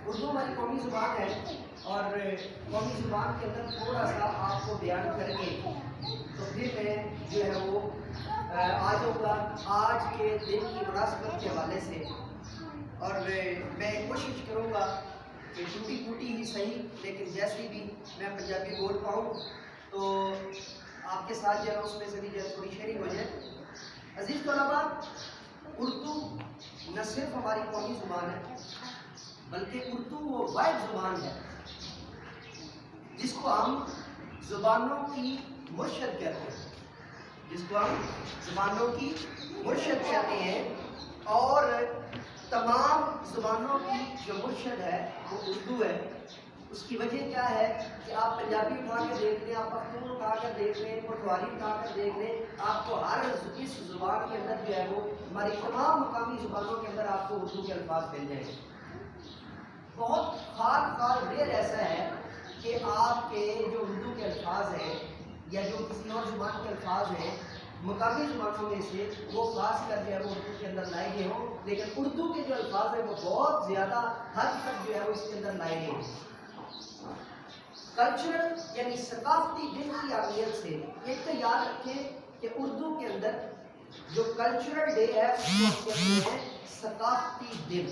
اردو ہماری قومی زبان ہے اور قومی زبان کے اندر تھوڑا سا آپ کو بیان کر کے تو پھر میں جو ہے وہ آ جاؤں گا آج کے دن کی مناسبت کے حوالے سے، اور میں کوشش کروں گا کہ ٹوٹی پھوٹی ہی صحیح لیکن جیسی بھی میں پنجابی بول پاؤں تو آپ کے ساتھ جو ہے اس میں سے بھی جو ہے تھوڑی شیئرنگ ہو جائے۔ عزیز طلباء، اردو نہ صرف ہماری قومی زبان ہے بلکہ اردو وہ واحد زبان ہے جس کو ہم زبانوں کی مرشد کہتے ہیں، جس کو ہم زبانوں کی مرشد کہتے ہیں، اور تمام زبانوں کی جو مرشد ہے وہ اردو ہے۔ اس کی وجہ کیا ہے کہ آپ پنجابی اٹھا کے دیکھ لیں، آپ پختون اٹھا کر دیکھ لیں، پٹواری اٹھا کر دیکھ لیں، آپ کو ہر اس زبان کے اندر جو ہے وہ ہماری تمام مقامی زبانوں کے اندر آپ کو اردو کے الفاظ مل جائیں گے۔ بہت خال ریئر ایسا ہے کہ آپ کے جو اردو کے الفاظ ہیں یا جو کسی اور زبان کے الفاظ ہیں مقامی زبانوں میں سے وہ خاص کر جو ہے وہ اردو کے اندر لائے گئے ہوں، لیکن اردو کے جو الفاظ ہیں وہ بہت زیادہ حد تک جو ہے وہ اس کے اندر لائے گئے ہیں۔ کلچرل یعنی ثقافتی دن کی اہمیت سے ایک تو یاد رکھیں کہ اردو کے اندر جو کلچرل ڈے ہے اس کو ہم کہتے ہیں ثقافتی دن۔